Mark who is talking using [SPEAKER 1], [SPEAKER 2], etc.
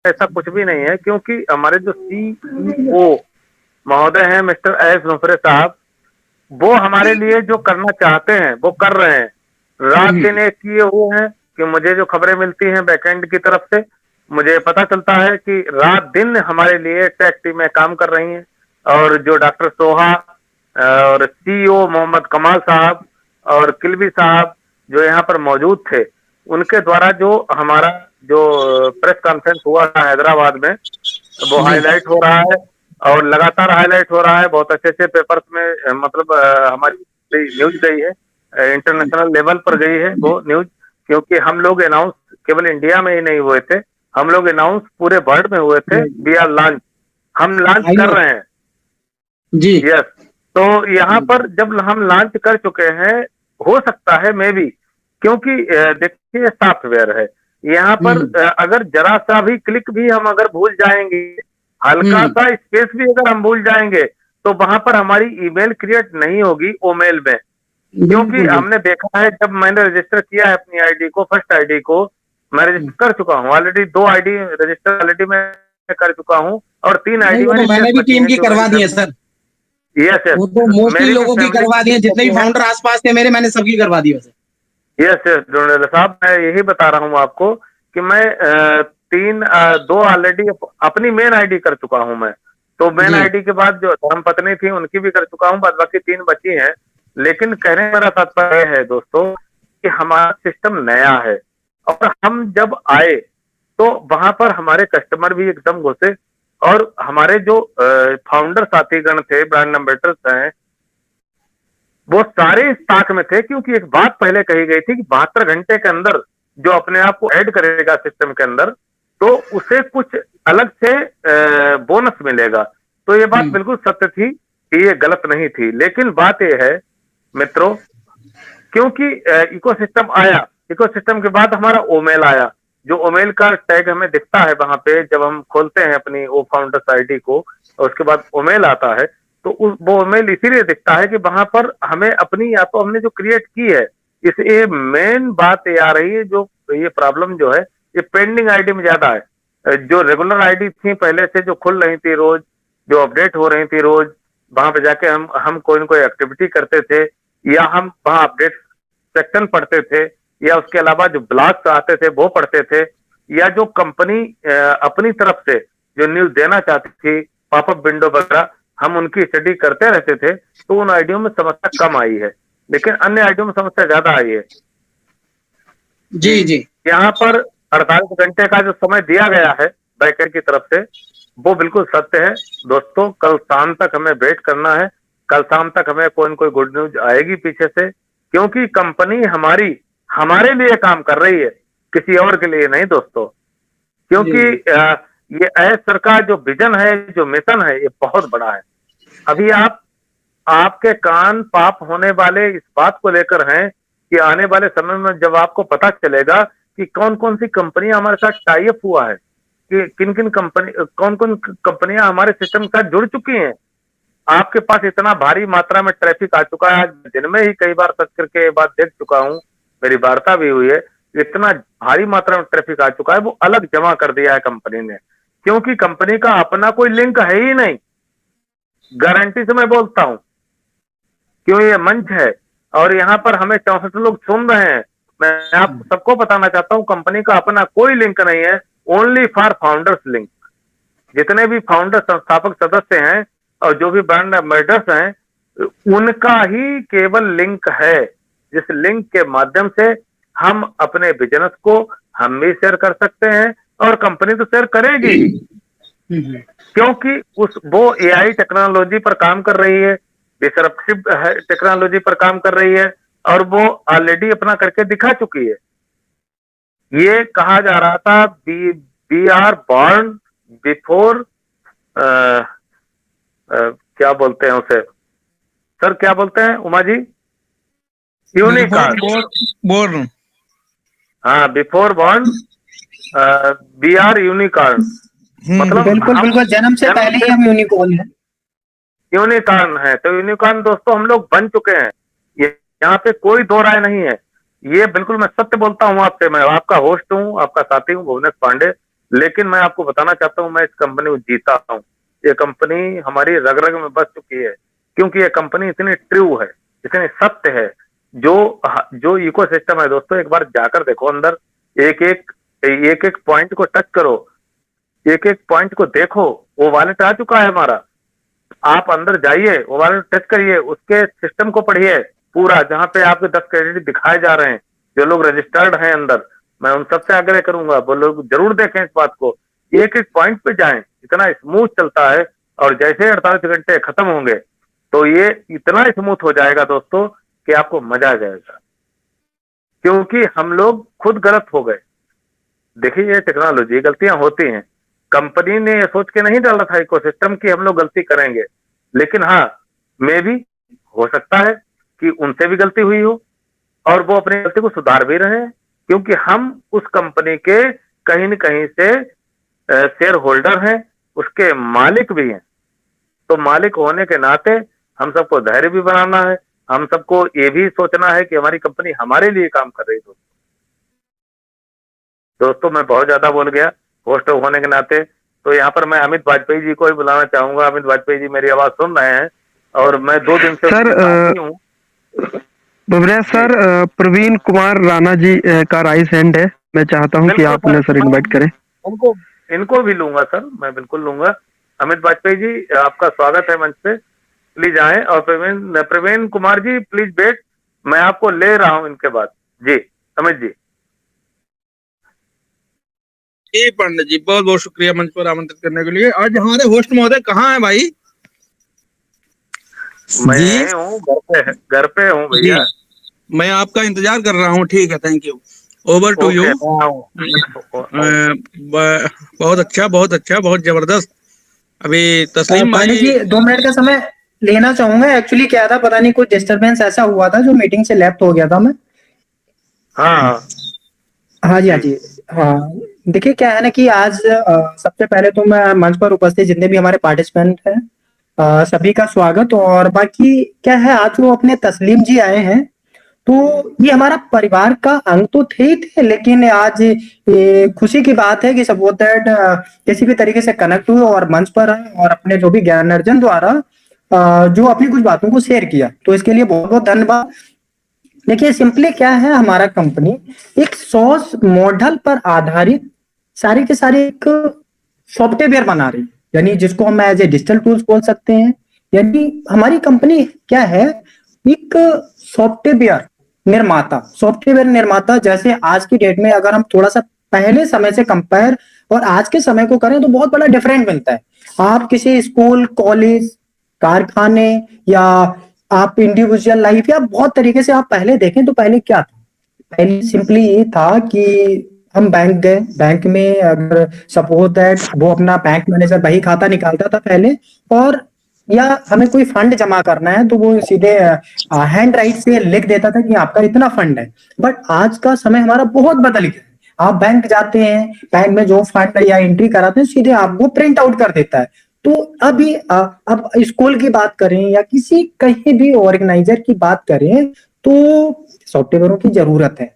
[SPEAKER 1] ऐसा कुछ भी नहीं है, क्योंकि हमारे जो सीईओ महोदय हैं मिस्टर एस नुफरे साहब, वो हमारे लिए जो करना चाहते हैं वो कर रहे हैं। रात दिन एक किए हुए हैं कि मुझे जो खबरें मिलती हैं बैकएंड की तरफ से, मुझे पता चलता है कि रात दिन हमारे लिए टेक टीमें काम कर रही हैं। और जो डॉक्टर सोहा और सीईओ मोहम्मद कमाल साहब और किलवी साहब जो यहाँ पर मौजूद थे, उनके द्वारा जो हमारा जो प्रेस कॉन्फ्रेंस हुआ था हैदराबाद में, वो
[SPEAKER 2] जी
[SPEAKER 1] हाईलाइट हो रहा है और लगातार हाईलाइट हो रहा है। बहुत अच्छे अच्छे पेपर्स में मतलब हमारी न्यूज गई है, इंटरनेशनल लेवल पर गई है वो न्यूज, क्योंकि हम लोग अनाउंस केवल इंडिया में ही नहीं हुए थे, हम लोग अनाउंस पूरे वर्ल्ड में हुए थे। वी आर लॉन्च, हम लॉन्च
[SPEAKER 2] आई
[SPEAKER 1] कर
[SPEAKER 2] नो।
[SPEAKER 1] रहे हैं।
[SPEAKER 2] जी
[SPEAKER 1] यस, तो यहाँ पर जब हम लॉन्च कर चुके हैं, हो सकता है मे बी, क्योंकि देखिए सॉफ्टवेयर है यहाँ पर, अगर जरा सा भी क्लिक भी हम अगर भूल जाएंगे, हल्का सा स्पेस भी अगर हम भूल जाएंगे, तो वहां पर हमारी ईमेल क्रिएट नहीं होगी ओमेल में। क्योंकि
[SPEAKER 2] बिल्कुल बिल्कुल।
[SPEAKER 1] हमने देखा है, जब मैंने रजिस्टर किया है अपनी आईडी को, फर्स्ट आईडी को मैं रजिस्टर कर चुका हूँ ऑलरेडी, 2 आईडी रजिस्टर ऑलरेडी मैं कर चुका हूँ, और 3 आईडी
[SPEAKER 2] नहीं, वो तो
[SPEAKER 1] मेरी शेष
[SPEAKER 2] मैंने भी
[SPEAKER 1] बची
[SPEAKER 2] टीम
[SPEAKER 1] हैं
[SPEAKER 2] की
[SPEAKER 1] जो मेरी
[SPEAKER 2] करवा दी है
[SPEAKER 1] फैमिली।
[SPEAKER 2] सर।
[SPEAKER 1] यस यस,
[SPEAKER 2] वो तो मोस्टली
[SPEAKER 1] मेरी भी
[SPEAKER 2] लोगों की
[SPEAKER 1] फैमिली
[SPEAKER 2] करवा दी है, जितने भी
[SPEAKER 1] है।
[SPEAKER 2] फाउंडर आसपास थे मेरे, मैंने सबकी करवा दी वैसे।
[SPEAKER 1] यस यस डोनेल साहब, मैं यही बता रहा हूँ आपको कि मैं 2 ऑलरेडी अपनी मेन आईडी कर चुका हूँ मैं। तो मेन
[SPEAKER 2] जी
[SPEAKER 1] आईडी के बाद जो धर्मपत्नी थी उनकी भी कर चुका हूँ, बाद बाकी 3 बची हैं। लेकिन कहने मेरा तात्पर्य है दोस्तों कि हमारा सिस्टम नया है, और हम जब आए तो वहां पर हमारे कस्टमर भी एकदम घुसे, और हमारे जो फाउंडर साथीगण थे, ब्रांड एम्बेसडर्स हैं, वो सारे इस ताक में थे। क्योंकि एक बात पहले कही गई थी कि 72 घंटे के अंदर जो अपने आप को ऐड करेगा सिस्टम के अंदर, तो उसे कुछ अलग से बोनस मिलेगा। तो ये बात बिल्कुल सत्य थी कि ये गलत नहीं थी। लेकिन बात ये है मित्रों, क्योंकि इकोसिस्टम आया, इकोसिस्टम के बाद हमारा ओमेल आया, जो ओमेल का टैग हमें दिखता है वहां पे जब हम खोलते हैं अपनी वो फाउंडर्स आईडी को, और उसके बाद ओमेल आता है, तो उस वो ओमेल इसीलिए दिखता है कि वहां पर हमें अपनी, या तो हमने जो क्रिएट की है, इस ये मेन बात ये आ रही है, जो ये प्रॉब्लम जो है ये पेंडिंग आईडी में ज्यादा है। जो रेगुलर आईडी थी पहले से जो खुल रही थी रोज, जो अपडेट हो रही थी रोज, वहां पे जाके हम कोई न कोई एक्टिविटी करते थे, या हम वहां अपडेट सेक्शन पढ़ते थे, या उसके अलावा जो ब्लॉग्स आते थे वो पढ़ते थे, या जो कंपनी अपनी तरफ से जो न्यूज देना चाहती थी, पॉपअप विंडो वगैरह, हम उनकी स्टडी करते रहते थे। तो उन आईडियो में समस्या कम आई है, लेकिन अन्य आईडियो में समस्या ज्यादा आई है
[SPEAKER 2] जी
[SPEAKER 1] कि
[SPEAKER 2] जी
[SPEAKER 1] यहाँ पर 48 घंटे का जो समय दिया गया है बैकएंड की तरफ से, वो बिल्कुल सत्य है दोस्तों। कल शाम तक हमें वेट करना है, कल शाम तक हमें कोई न कोई गुड न्यूज आएगी पीछे से, क्योंकि कंपनी हमारी हमारे लिए काम कर रही है, किसी और के लिए नहीं दोस्तों।
[SPEAKER 2] जी
[SPEAKER 1] क्योंकि
[SPEAKER 2] जी
[SPEAKER 1] ये एस सर का जो विजन है, जो मिशन है, ये बहुत बड़ा है। अभी आपके कान पाप होने वाले इस बात को लेकर हैं कि आने वाले समय में जब आपको पता चलेगा कि कौन कौन सी कंपनियां हमारे साथ टाई अप हुआ है, कि किन किन कंपनी, कौन कौन कंपनियां हमारे सिस्टम के साथ जुड़ चुकी हैं। आपके पास इतना भारी मात्रा में ट्रैफिक आ चुका है, दिन में ही कई बार सर्च करके ये बात देख चुका हूं, मेरी वार्ता भी हुई है, इतना भारी मात्रा में ट्रैफिक आ चुका है, वो अलग जमा कर दिया है कंपनी ने। क्योंकि कंपनी का अपना कोई लिंक है ही नहीं, गारंटी से मैं बोलता हूं, क्यों ये मंच है और यहाँ पर हमें 64 लोग सुन रहे हैं। मैं आप सबको बताना चाहता हूं, कंपनी का अपना कोई लिंक नहीं है, ओनली फॉर फाउंडर्स लिंक। जितने भी फाउंडर संस्थापक सदस्य हैं और जो भी ब्रांड एम्बेसडर्स हैं, उनका ही केवल लिंक है, जिस लिंक के माध्यम से हम अपने बिजनेस को हम भी शेयर कर सकते हैं, और कंपनी तो शेयर करेगी ही, क्योंकि उस वो एआई टेक्नोलॉजी पर काम कर रही है, डिसरप्टिव टेक्नोलॉजी पर काम कर रही है, और वो ऑलरेडी अपना करके दिखा चुकी है। ये कहा जा रहा था वी आर बॉर्न बिफोर, क्या बोलते हैं उसे सर, क्या बोलते हैं Uma ji,
[SPEAKER 3] before
[SPEAKER 1] unicorn.
[SPEAKER 3] Born.
[SPEAKER 1] हाँ, before born we are unicorn, मतलब
[SPEAKER 2] बिल्कुल
[SPEAKER 1] हम
[SPEAKER 2] बिल्कुल, जन्म से
[SPEAKER 1] जन्म
[SPEAKER 2] पहले ही
[SPEAKER 1] से
[SPEAKER 2] हम यूनिकॉर्न हैं।
[SPEAKER 1] यूनिकॉर्न है। तो यूनिकॉर्न दोस्तों हम लोग बन चुके हैं, ये यहाँ पे कोई दो राय नहीं है। ये बिल्कुल मैं सत्य बोलता हूँ आपसे, मैं आपका होस्ट हूँ, आपका साथी हूँ भुवनेश पांडे। लेकिन मैं आपको बताना चाहता हूं, मैं इस कंपनी को जीता हूं। ये कंपनी हमारी रग रग में बस चुकी है, क्योंकि ये कंपनी इतनी ट्रू है, इतनी सत्य है। जो जो इकोसिस्टम है दोस्तों, एक बार जाकर देखो अंदर, एक एक पॉइंट को टच करो, एक एक पॉइंट को देखो। वो वॉलेट आ चुका है हमारा, आप अंदर जाइए, वो वॉलेट टच करिए, उसके सिस्टम को पढ़िए पूरा, जहां पे आपके 10 क्रेडिट दिखाए जा रहे हैं। जो लोग रजिस्टर्ड हैं अंदर, मैं उन सबसे आग्रह करूंगा, वो लोग जरूर देखें इस बात को, एक एक पॉइंट पे जाएं। इतना स्मूथ चलता है, और जैसे 48 घंटे खत्म होंगे तो ये इतना स्मूथ हो जाएगा दोस्तों कि आपको मजा आ जाएगा, क्योंकि हम लोग खुद गलत हो गए। देखिए, ये टेक्नोलॉजी, गलतियां होती हैं। कंपनी ने ये सोच के नहीं डाला था इकोसिस्टम की हम लोग गलती करेंगे, लेकिन हाँ, मे भी हो सकता है कि उनसे भी गलती हुई हो और वो अपनी गलती को सुधार भी रहे हैं, क्योंकि हम उस कंपनी के कहीं न कहीं से शेयर होल्डर हैं, उसके मालिक भी हैं। तो मालिक होने के नाते हम सबको धैर्य भी बनाना है, हम सबको ये भी सोचना है कि हमारी कंपनी हमारे लिए काम कर रही है। दोस्तों, मैं बहुत ज्यादा बोल गया होस्ट होने के नाते, तो यहाँ पर मैं अमित वाजपेयी जी को ही बुलाना चाहूंगा। अमित वाजपेयी जी मेरी आवाज सुन रहे हैं, और मैं 2 दिन से
[SPEAKER 4] सर
[SPEAKER 1] हूँ।
[SPEAKER 4] बबरिया सर, प्रवीण कुमार राणा जी का राइस हैंड है, मैं चाहता हूं कि आप उन्हें सर इनवाइट करें।
[SPEAKER 1] इनको भी लूंगा सर, मैं बिल्कुल लूंगा। अमित वाजपेयी जी, आपका स्वागत है मंच पे, प्लीज आए। और प्रवीण कुमार जी, प्लीज वेट, मैं आपको ले रहा हूं इनके बाद। जी अमित जी।
[SPEAKER 3] जी पंडित जी, बहुत बहुत शुक्रिया मंच पर आमंत्रित करने के लिए। आज हमारे होस्ट महोदय कहाँ है भाई?
[SPEAKER 1] मैं हूँ घर पे हूँ भैया।
[SPEAKER 3] मैं आपका इंतजार कर रहा हूँ। ठीक है, thank you, over to you. बहुत अच्छा, बहुत अच्छा, बहुत जबरदस्त। अभी तस्लीम
[SPEAKER 2] पांडे
[SPEAKER 3] भाई
[SPEAKER 2] जी 2 मिनट का समय लेना चाहूंगा। एक्चुअली क्या था, पता नहीं कुछ डिस्टरबेंस ऐसा हुआ था, जो मीटिंग से लेफ्ट हो गया था मैं।
[SPEAKER 1] हाँ
[SPEAKER 2] हाँ जी, हाँ जी, हाँ। देखिए क्या है ना कि आज सबसे पहले तो मैं मंच पर उपस्थित जितने भी हमारे पार्टिसिपेंट हैं, सभी का स्वागत। और बाकी क्या है, आज वो अपने तस्लीम जी आए हैं, तो ये हमारा परिवार का अंग तो थे ही थे, लेकिन आज ये खुशी की बात है कि सपोज दैट किसी भी तरीके से कनेक्ट हुए और मंच पर आए, और अपने जो भी ज्ञान अर्जन द्वारा जो अपनी कुछ बातों को शेयर किया, तो इसके लिए बहुत बहुत धन्यवाद। देखिए सिंपली क्या है, हमारा कंपनी एक सॉस मॉडल पर आधारित सारे के सारे एक सॉफ्टवेयर बना रही है, यानी जिसको हम एज ए डिजिटल टूल्स बोल सकते हैं। यानी हमारी कंपनी क्या है, एक सॉफ्टवेयर सॉफ्टवेयर निर्माता। जैसे आज की डेट में अगर हम थोड़ा सा पहले समय से कंपेयर और आज के समय को करें, तो बहुत बड़ा डिफरेंट मिलता है। आप किसी स्कूल, कॉलेज, कारखाने, या आप इंडिविजुअल लाइफ, या बहुत तरीके से आप पहले देखें तो पहले क्या था, पहले सिंपली ये था कि हम बैंक गए, बैंक में अगर सपोज दैट वो अपना बैंक मैनेजर बही खाता निकालता था पहले, और या हमें कोई फंड जमा करना है तो वो सीधे हैंड राइट से लिख देता था कि आपका इतना फंड है। बट आज का समय हमारा बहुत बदल गया है। आप बैंक जाते हैं, बैंक में जो फंड या एंट्री कराते हैं, सीधे आपको प्रिंट आउट कर देता है। तो अभी अब स्कूल की बात करें या किसी कहीं भी ऑर्गेनाइजर की बात करें, तो सॉफ्टवेयरों की जरूरत है।